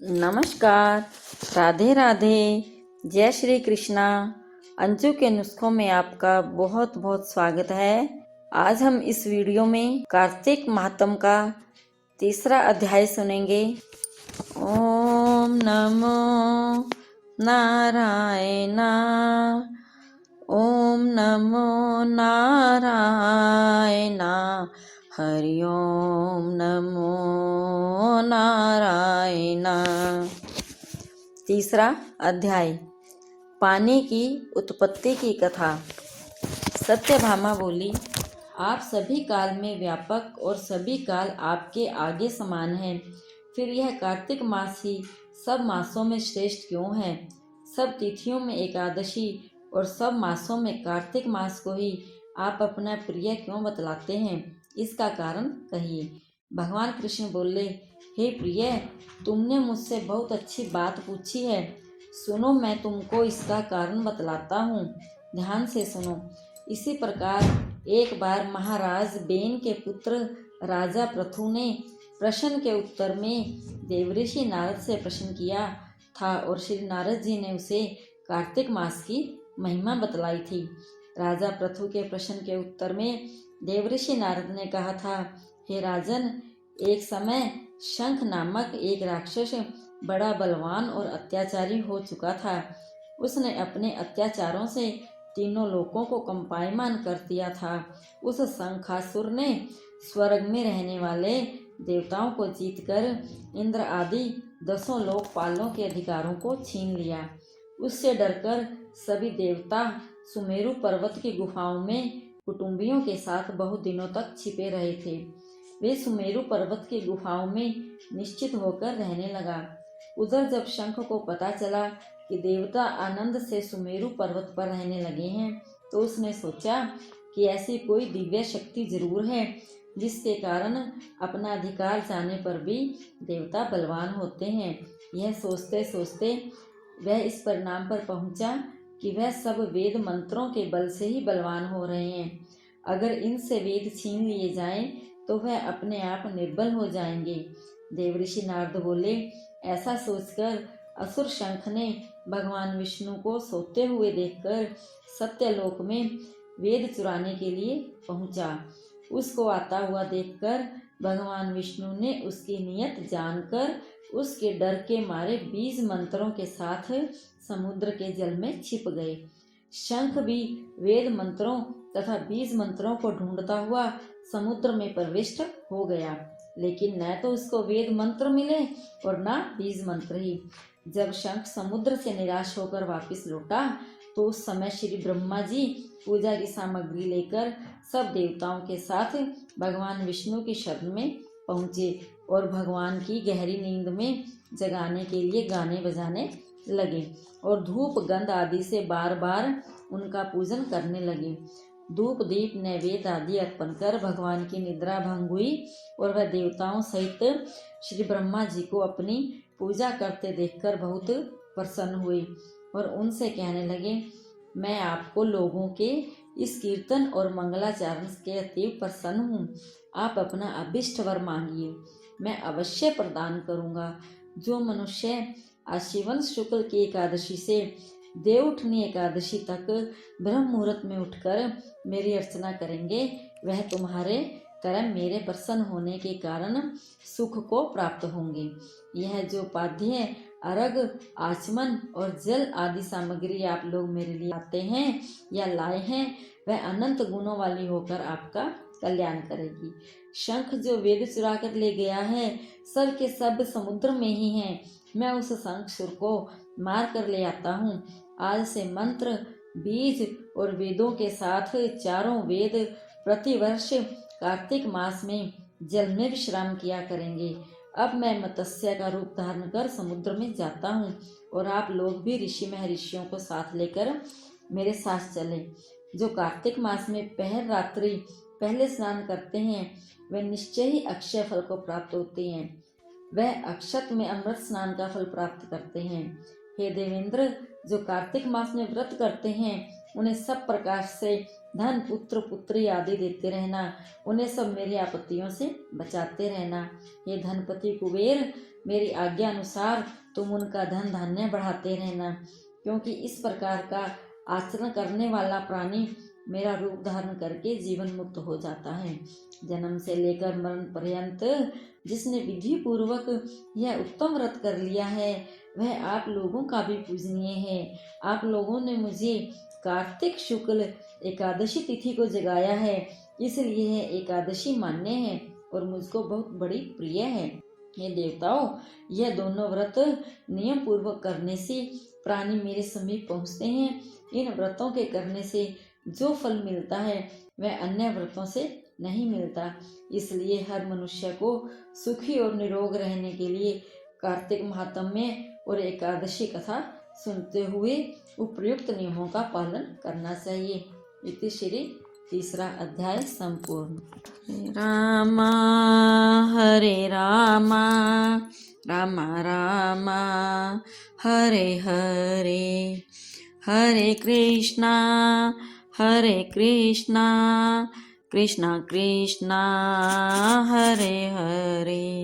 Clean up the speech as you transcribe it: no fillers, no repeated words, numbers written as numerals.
नमस्कार। राधे राधे। जय श्री कृष्णा। अंजू के नुस्खों में आपका बहुत बहुत स्वागत है। आज हम इस वीडियो में कार्तिक माहत्म का तीसरा अध्याय सुनेंगे। ओम नमो नारायणा। ओम नमो नारायणा। हरि ओम नमो नारायणा। तीसरा अध्याय, पानी की उत्पत्ति की कथा। सत्यभामा बोली, आप सभी काल में व्यापक और सभी काल आपके आगे समान हैं। फिर यह कार्तिक मास ही सब मासों में श्रेष्ठ क्यों है? सब तिथियों में एकादशी और सब मासों में कार्तिक मास को ही आप अपना प्रिय क्यों बतलाते हैं? इसका कारण कहिए। भगवान कृष्ण बोले, हे प्रिय, तुमने मुझसे बहुत अच्छी बात पूछी है। सुनो, मैं तुमको इसका कारण बतलाता हूँ। ध्यान से सुनो। इसी प्रकार एक बार महाराज बेन के पुत्र राजा पृथु ने प्रश्न के उत्तर में देवऋषि नारद से प्रश्न किया था और श्री नारद जी ने उसे कार्तिक मास की महिमा बतलाई थी। राजा पृथु के प्रश्न के उत्तर में देवऋषि नारद ने कहा था, हे राजन, एक समय शंख नामक एक राक्षस बड़ा बलवान और अत्याचारी हो चुका था। उसने अपने अत्याचारों से तीनों लोकों को कंपायमान कर दिया था। उस शंखासुर ने स्वर्ग में रहने वाले देवताओं को जीतकर इंद्र आदि 10 लोकपालों के अधिकारों को छीन लिया। उससे डरकर सभी देवता सुमेरु पर्वत की गुफाओं में कुटुंबियों के साथ बहुत दिनों तक छिपे रहे थे। वे सुमेरु पर्वत की गुफाओं में निश्चित होकर रहने लगा। उधर जब शंख को पता चला कि देवता आनंद से सुमेरु पर्वत पर रहने लगे हैं, तो उसने सोचा कि ऐसी कोई दिव्य शक्ति जरूर है जिसके कारण अपना अधिकार जाने पर भी देवता बलवान होते हैं। यह सोचते सोचते वह इस परिणाम पर पहुंचा कि वह सब वेद मंत्रों के बल से ही बलवान हो रहे हैं। अगर इनसे वेद छीन लिए जाएं तो वह अपने आप निर्बल हो जाएंगे। देवऋषि नारद बोले, ऐसा सोचकर असुर शंख ने भगवान विष्णु को सोते हुए देखकर सत्यलोक में वेद चुराने के लिए पहुंचा। उसको आता हुआ देखकर भगवान विष्णु ने उसकी नीयत जानकर उसके डर के मारे 20 मंत्रों के साथ समुद्र के जल में छिप गए। शंख भी वेद मंत्रों तथा 20 मंत्रों को ढूंढता हुआ समुद्र में प्रविष्ट हो गया, लेकिन न तो उसको वेद मंत्र मिले और न 20 मंत्र ही। जब शंख समुद्र से निराश होकर वापस लौटा तो उस समय श्री ब्रह्मा जी पूजा की सामग्री लेकर सब देवताओं के साथ भगवान विष्णु की शरण में पहुँचे और भगवान की गहरी नींद में जगाने के लिए गाने बजाने लगे और धूप गंध आदि से बार बार उनका पूजन करने लगे। धूप दीप नैवेद्य आदि अर्पण कर भगवान की निद्रा भंग हुई और वह देवताओं सहित श्री ब्रह्मा जी को अपनी पूजा करते देखकर बहुत प्रसन्न हुए और उनसे कहने लगे, मैं आपको लोगों के इस कीर्तन और मंगलाचरण के अति प्रसन्न हूँ। आप अपना अभिष्ट वर मांगिए, मैं अवश्य प्रदान करूँगा। जो मनुष्य आशीवन शुक्ल की एकादशी से देवउठनी एकादशी तक ब्रह्म मुहूर्त में उठकर मेरी अर्चना करेंगे, वह तुम्हारे कर्म मेरे प्रसन्न होने के कारण सुख को प्राप्त होंगे। यह जो पाद्य अर्घ आचमन और जल आदि सामग्री आप लोग मेरे लिए आते हैं या लाए हैं, वह अनंत गुणों वाली होकर आपका कल्याण करेगी। शंख जो वेद चुरा कर ले गया है, सब के सब समुद्र में ही हैं। मैं उस शंखसुर को मार कर ले आता हूँ। आज से मंत्र, बीज और वेदों के साथ चारों वेद प्रतिवर्ष कार्तिक मास में जल में विश्राम किया करेंगे। अब मैं मत्स्य का रूप धारण कर समुद्र में जाता हूँ और आप लोग भी ऋषि महर्षियों को साथ लेकर मेरे साथ चलें। जो कार्तिक मास में पहर रात्रि पहले स्नान करते हैं, वे निश्चय ही अक्षय फल को प्राप्त होते हैं। वह अक्षत में अमृत स्नान का फल प्राप्त करते हैं। हे देवेंद्र, जो कार्तिक मास में व्रत करते हैं, उन्हें सब प्रकार से धन पुत्र पुत्री आदि देते रहना, उन्हें सब मेरी आपत्तियों से बचाते रहना। हे धनपति कुबेर, मेरी आज्ञा अनुसार तुम उनका धन धान्य बढ़ाते रहना, क्योंकि इस प्रकार का आचरण करने वाला प्राणी मेरा रूप धारण करके जीवन मुक्त हो जाता है। जन्म से लेकर मरण पर्यंत जिसने विधि पूर्वक यह उत्तम व्रत कर लिया है, वह आप लोगों का भी पूजनीय है। आप लोगों ने मुझे कार्तिक शुक्ल एकादशी तिथि को जगाया है, इसलिए यह एकादशी मान्य है और मुझको बहुत बड़ी प्रिय है। ये देवताओं, यह दोनों व्रत नियम पूर्वक करने से प्राणी मेरे समीप पहुँचते हैं। इन व्रतों के करने से जो फल मिलता है वह अन्य व्रतों से नहीं मिलता। इसलिए हर मनुष्य को सुखी और निरोग रहने के लिए कार्तिक महात्म्य और एकादशी कथा सुनते हुए उपयुक्त नियमों का पालन करना चाहिए। इति श्री 3रा अध्याय संपूर्ण। रामा हरे रामा रामा रामा हरे हरे, हरे कृष्णा कृष्णा कृष्णा हरे हरे।